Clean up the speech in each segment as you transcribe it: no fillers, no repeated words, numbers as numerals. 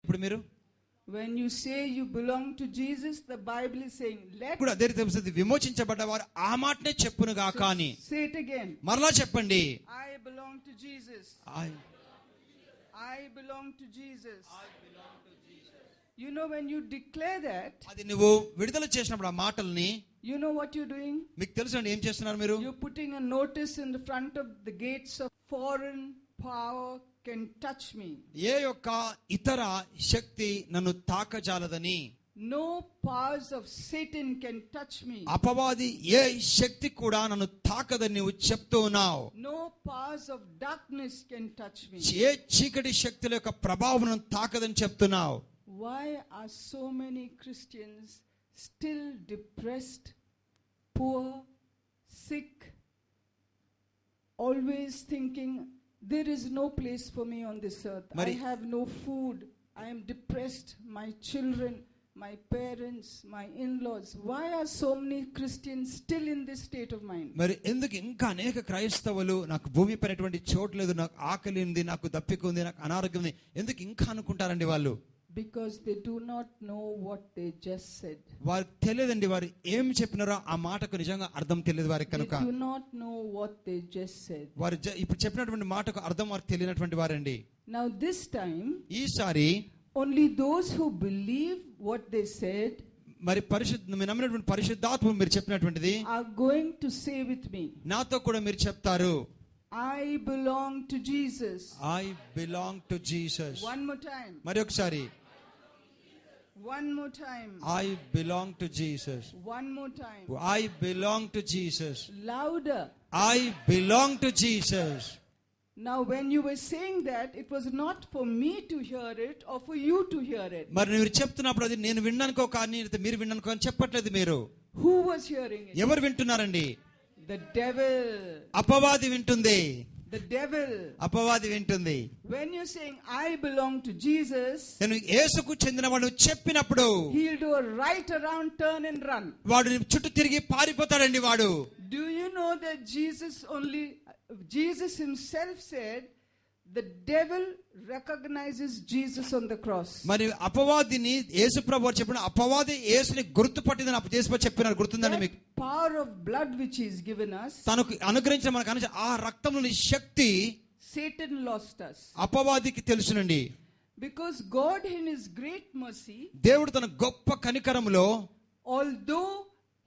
ఇప్పుడు మీరు when you say you belong to Jesus, the Bible is saying let కూడా అదే తెలుస్తుంది, విమోచించబడ్డవారు ఆ మాటనే చెప్పును గాక అని. say it again. మరలా చెప్పండి, I belong to Jesus. I belong to Jesus. You know, when you declare that, అది నువ్వు విడుదల చేసినప్పుడు ఆ మాటల్ని, you know what you're doing? మీకు తెలుసండి ఏం చేస్తున్నారు మీరు? You're putting a notice in the front of the gates of foreign power can touch me. ఏ యొక్క ఇతర శక్తి నన్ను తాకజాలదని. No powers of Satan can touch me. అపవాది ఏ శక్తి కూడా నన్ను తాకదని నువ్వు చెప్తూ ఉన్నావు. No powers of darkness can touch me. ఏ చీకటి శక్తుల యొక్క ప్రభావం నన్ను తాకదని చెప్తున్నావు. Why are so many Christians still depressed, poor, sick, always thinking there is no place for me on this earth? I have no food. I am depressed. My children, my parents, my in-laws. Why are so many Christians still in this state of mind? మరి ఎందుకు ఇంకా అనేక క్రైస్తవులు నాకు భూమి పైనటువంటి చోటు లేదు, నాకు ఆకలి ఉంది, నాకు దప్పిక ఉంది, నాకు అనారోగ్యం ఉంది, ఎందుకు ఇంకా అనుకుంటారండి వాళ్ళు? Because they do not know what they just said. వారికి తెలియదండి, వారు ఏం చెప్పినారో ఆ మాటకు నిజంగా అర్థం తెలియదు వారికి కనుక. They do not know what they just said. వారు ఇప్పుడు చెప్పినటువంటి మాటకు అర్థం వారికి తెలియనటువంటి వారండి. Now this time, ఈసారి only those who believe what they said, మరి మీరు నమ్మినటువంటి పరిశుద్ధాత్మ మీరు చెప్పినటువంటిది are going to say with me, నాతో కూడా మీరు చెప్తారు, I belong to Jesus. I belong to Jesus. One more time. మరి ఒకసారి, one more time. I belong to Jesus. One more time. I belong to Jesus. Louder. I belong to Jesus. Now when you were saying that, it was not for me to hear it or for you to hear it. మరి మీరు చెప్తున్నప్పుడు అది నేను విన్నానుకో కానీ మీరు విన్నానుకో అని చెప్పట్లేదు మీరు. Who was hearing it? ఎవరు వింటున్నారండి? The devil. అపవాది వింటుంది. The devil. అపవాది వింటుంది. When you're saying I belong to Jesus, నేను యేసుకు చెందినవాడు చెప్పినప్పుడు he'll do a right around turn and run. వాడు చుట్టూ తిరిగి పారిపోతాడండి వాడు. Do you know that Jesus himself said the devil recognizes Jesus on the cross? మరి అపవాదిని యేసుప్రభువు చెప్పిన అపవాది యేసుని గుర్తుపట్టిందని యేసుప్రభువు చెప్పినారు, గుర్తుందని మీకు? Power of blood which he has given us, తనకు అనుగ్రహించిన మనకు ఆ రక్తంలోని శక్తి Satan lost us. అపవాదికి తెలుసునండి. Because God in his great mercy, దేవుడు తన గొప్ప కనికరములో, although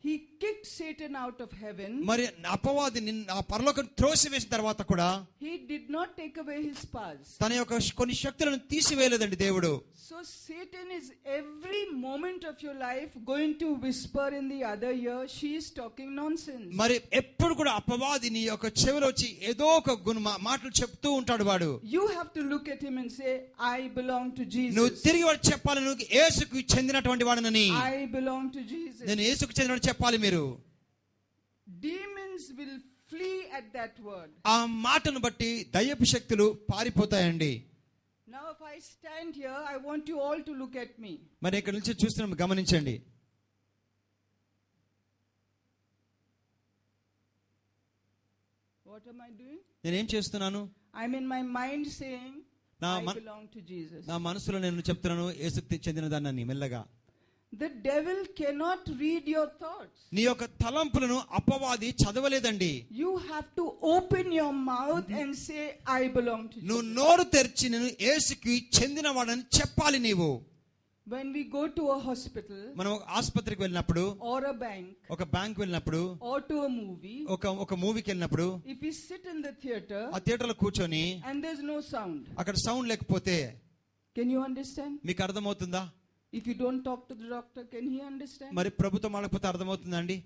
he kicked Satan out of heaven, మరి అపవాదిని ఆ పరలోకం త్రోసివేసిన తర్వాత కూడా he did not take away his powers. తన యొక్క కొన్ని శక్తులను తీసివేయలేదండి దేవుడు. So Satan is every moment of your life going to whisper in the other ear, she is talking nonsense. మరి ఎప్పుడు కూడా అపవాదిని యొక్క చెవిలో వచ్చి ఏదో ఒక మాటలు చెప్తూ ఉంటాడు వాడు. You have to look at him and say, I belong to Jesus. నువ్వు తిరిగి వాడు చెప్పాలి, నువ్వు యేసుకు చెందినటువంటి వాడనని. I belong to Jesus. నేను యేసుకు చెందినవాడు చెప్పాలి మీరు. Demons will flee at that word. ఆ మాటను బట్టి దయ్యపు శక్తులు పారిపోతాయండి. Now if I stand here, I want you all to look at me. మరి ఇక్కడ నుంచి చూస్తున్నాం, గమనించండి. What am I doing? నేనేం చేస్తున్నాను? I'm in my mind saying, I belong to Jesus. నా మనసులో నేను చెప్తున్నాను యేసుకు చెందినదాన్ని మెల్లగా. The devil cannot read your thoughts. నీ యొక్క తలంపులను అపవాది చదవలేదండి. You have to open your mouth and say, I belong to Jesus. నువ్వు నోరు తెరిచి నేను యేసుకి చెందినవాడని చెప్పాలి నీవు. When we go to a hospital, మనం ఆసుపత్రికి వెళ్ళినప్పుడు, or a bank, ఒక బ్యాంక్ వెళ్ళినప్పుడు, or to a movie, ఒక మూవీకి వెళ్ళినప్పుడు, if we sit in the theater, ఆ థియేటర్లో కూర్చొని and there's no sound, అక్కడ సౌండ్ లేకపోతే, can you understand? మీకు అర్థమవుతుందా? If you don't talk to the doctor, can he understand? మరి ప్రభుత్వం మాడకపోతే అర్థమవుతుందండి?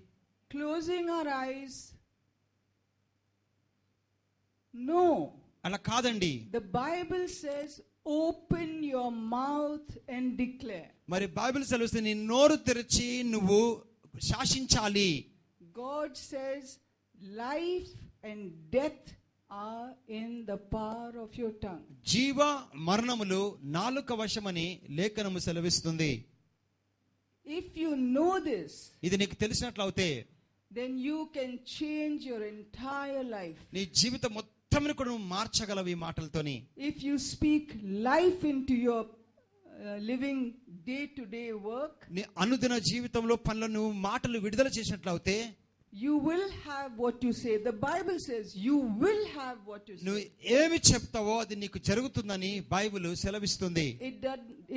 Closing our eyes, no, అలా కాదండి. The Bible says, open your mouth and declare. మరి బైబిల్ సెలవుస్తుంది నీ నోరు తెరిచి నువ్వు శాసించాలి. God says life and death are in the power of your tongue. జీవ మరణములు నాలుక వశమని లేఖనము సెలవిస్తుంది. If you know this, ఇది నీకు తెలిసినట్లయితే, then you can change your entire life. నీ జీవితం మొత్తం కూడా నువ్వు మార్చగలవు ఈ మాటలతోని. If you speak life into your living day to day work, నీ అనుదిన జీవితంలో పనులను నువ్వు మాటలు విడుదల చేసినట్లయితే you will have what you say. The Bible says you will have what you నువ్వు say. ఏమి చెప్తావో అది నీకు జరుగుతుందని బైబిల్ సెలవిస్తుంది.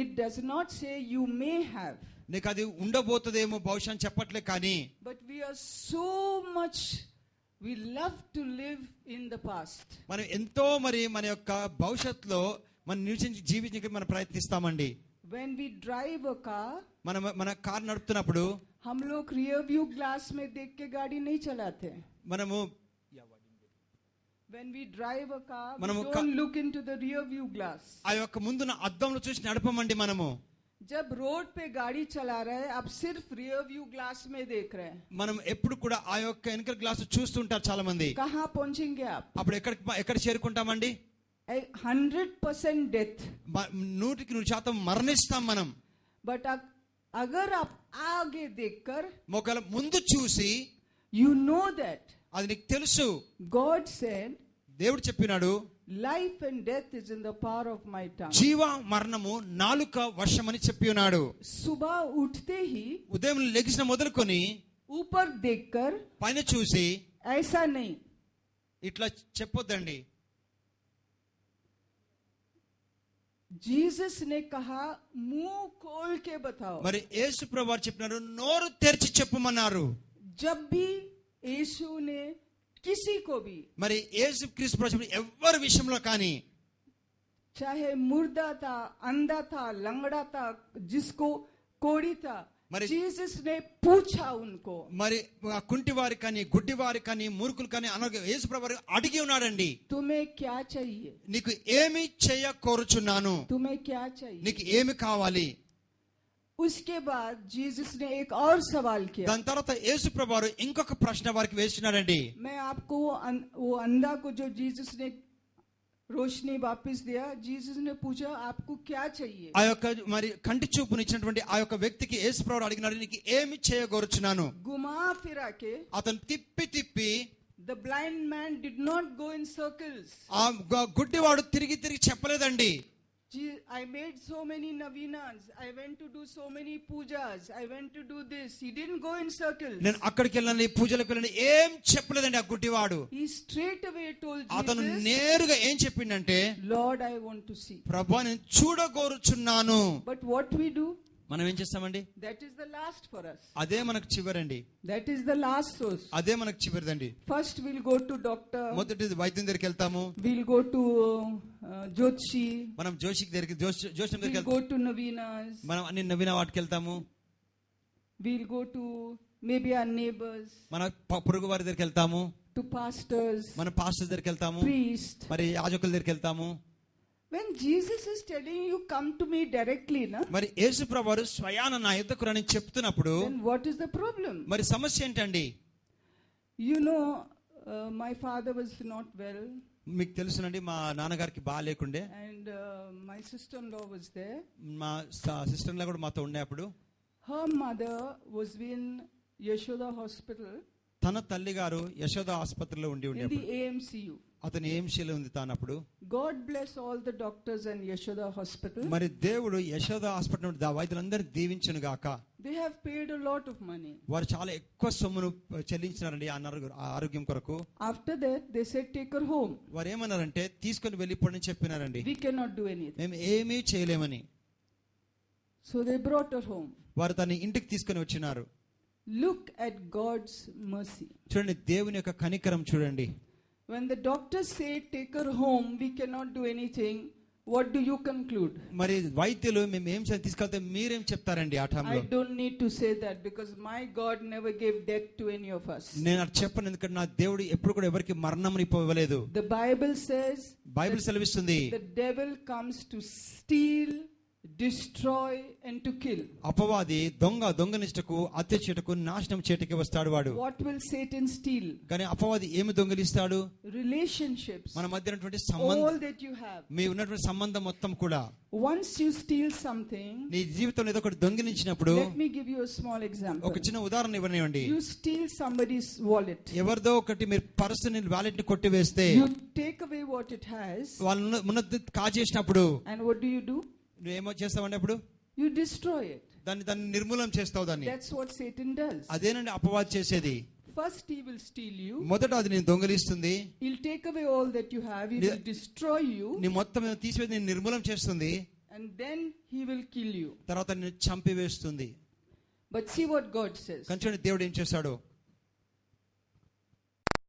It does not say you may have. నీకు అది ఉండబోతుందేమో బహుశా అని చెప్పట్లే, కానీ But we are so much, we love to live in the past. మనం ఎంతో మరి మన యొక్క భవిష్యత్తులో మనం నివసించి జీవించడానికి మనం ప్రయత్నిస్తామండి. When we drive a car, మన కార్ నడుపుతున్నప్పుడు हम लोग rear view glass में देख के गाड़ी नहीं चलाते. మనము When we drive a car, we మనము don't look into the rear view glass. ఆ యొక్క ముందున అద్దంలో చూసి నడపమండి. మనము जब रोड पे गाड़ी चला रहे हैं, आप सिर्फ rear view glass में देख रहे हैं. మనం ఎప్పుడు కూడా ఆ యొక్క వెనకల గ్లాస్ చూస్తుంటారు చాలా మంది. कहाँ पहुंचेंगे आप? అప్పుడు ఎక్కడ చేరుకుంటామండి? 100% death. 100% మరణిస్తాం మనం. But अगर आप आगे देखकर, ఒకవేళ ముందు చూసి, you know that అది నీకు తెలుసు, God said, దేవుడు చెప్పినాడు, life and death is in the power of my tongue. జీవ మరణము నాలుక వశమని చెప్పి ఉన్నాడు. सुबह उठते ही ఉదయం లెగిసిన మొదలుకొని ऊपर देखकर పైన చూసి ऐसा नहीं, ఇట్లా చెప్పొద్దండి. जीसस ने कहा मुंह खोल के बताओ. మరి యేసు ప్రభువారు చెప్పినారు, నోరు తెరిచి చెప్పమన్నారు. जब भी यीशु ने किसी को भी, మరి యేసు క్రీస్తు ప్రభు ఎవరి విషయంలో కానీ, चाहे मुर्दा था, अंधा था, लंगड़ा था, जिसको कोड़ी था, जीसस ने पूछा उनको. మరి కుంటివారి కానీ, గుడ్డివారి కానీ, మూర్ఖులు కానీ యేసు ప్రభువారు అడిగి ఉన్నాడండి, तुम्हें क्या चाहिए? నీకు ఏమి చేయ కోరుచున్నాను, तुम्हें क्या चाहिए? నీకు ఏమి కావాలి? उसके बाद जीसस ने एक और सवाल किया. దాని తర్వాత యేసు ప్రభువారు ఇంకొక ప్రశ్న వారికి వేస్తున్నాడండి. मैं आपको वो अंधा को जो जीसस ने रोशनी वापस दिया, जीसस ने पूछा आपको क्या चाहिए? ఆ యొక్క మరి కంటి చూపుని ఇచ్చినటువంటి ఆ యొక్క వ్యక్తికి యేసు ప్రభువారు అడిగినాడు, నీకు ఏమి చేయగోరుచున్నాను. घुमा फिरा के అతను తిప్పి the blind man did not go in circles. ఆ గుడ్డివాడు తిరిగి చెప్పలేదండి, I made so many navinas, I went to do so many pujas, I went to do this. He didn't go in circles. నేను అక్కడికి వెళ్ళాను, పూజలకు వెళ్ళాను, ఏం చెప్పలేదండి ఆ గుడ్డివాడు. He straight away told అతను Jesus, నేరుగా ఏం చెప్పిండంటే, Lord, I want to see. ప్రభువా నేను చూడగోరుచున్నాను. But what we do? మనం ఏం చేస్తామండి? That is the last for us. అదే మనకు చివరండి. That is the last source. అదే మనకు చివరిదండి. First we'll go to doctor. మొదటిది వైద్యం దగ్గరికి వెళ్తాము. We'll go to Jyotshi. మనం జోషిక్ దగ్గరికి జోషం దగ్గరికి We'll go to Navinas. మనం అన్ని నవీన వాటికి వెళ్తాము. We'll go to maybe our neighbors. మన పొరుగు వారి దగ్గరికి వెళ్తాము. To pastors. మన పాస్టర్స్ దగ్గరికి వెళ్తాము. Priest. మరి యాజకుల దగ్గరికి వెళ్తాము. When Jesus is telling you come to me directly, na? మరి యేసు ప్రభువారు స్వయాన నా యొద్దకు రండి చెప్తున్నప్పుడు Then what is the problem? మరి సమస్య ఏంటండి? You know, my father was not well. మీకు తెలుసునండి, మా నాన్నగారికి బాగాలేకుండే. And my sister-in-law was there. మా సిస్టర్-in-law కూడా మాతో ఉండే. అప్పుడు her mother was in Yashoda Hospital. తన తల్లి గారు యశోద ఆసుపత్రిలో ఉండి in the AMCU. అతను ఏఎంసీలో ఉంది తానప్పుడు. God bless all the doctors and Yashoda Hospital. మరి దేవుడు యశోద హాస్పిటల్ వైద్యులందరినీ దీవించును గాక. They have paid a lot of money. వారు చాలా ఎక్కువ సొమ్మును చెల్లించినారండి ఆ ఆరోగ్యం కొరకు. After that they said take her home. వారు ఏమన్నారంటే తీసుకొని వెళ్ళిపోండి చెప్పినారండి. We cannot do anything. మేము ఏమీ చేయలేమని. So they brought her home. వారు తన ఇంటికి తీసుకొని వచ్చినారు. Look at God's mercy. చూడండి దేవుని యొక్క కనికరం చూడండి. When the doctors say take her home, we cannot do anything. What do you conclude? మరి వైద్యులు మేము ఏం తీసుకెళ్తే మీరేం చెప్తారండి ఆ టైంలో? I don't need to say that because my God never gave death to any of us. నేను అది చెప్పను, ఎందుకంటే నా దేవుడు ఎప్పుడు కూడా ఎవరికి మరణంని ఇవ్వలేదు. The Bible says, బైబిల్ సెలవిస్తుంది, the devil comes to steal, destroy and to kill. అపవాది దొంగనిష్టకు, హత్య చేయుటకు, నాశనం చేయుటకు వస్తాడు వాడు. What will Satan steal? కానీ అపవాది ఏమి దొంగిలిస్తాడు? Relationships. మన మధ్య ఉన్నటువంటి all సంబంధం, that you have. మీ ఉన్నటువంటి సంబంధం మొత్తం కూడా. Once you steal something, నీ జీవితంలో ఏదో ఒకటి దొంగిలించినప్పుడు, let me give you a small example. ఒక చిన్న ఉదాహరణ ఇవ్వనివ్వండి. You steal somebody's wallet. ఎవరిదో ఒకటి మీరు పర్సన్ వాలెట్ ని కొట్టివేస్తే, You take away what it has. వాళ్ళు ఉన్నది కాజేసినప్పుడు And what do? నువ్వేమో చేస్తావంటే అప్పుడు You destroy it. దాన్ని నిర్మూలన చేస్తావు దాన్ని. That's what Satan does. అదేనండి అపవాది చేసేది. First he will steal you. మొదట అది నేను దొంగిలిస్తుంది. He'll take away all that you have. He will destroy you. నీ మొత్తం తీసివేసి నేను నిర్మూలన చేస్తుంది. And then he will kill you. తర్వాత నిన్ను చంపివేస్తుంది. But see what God says. కంచండి దేవుడు ఏం చేశాడు?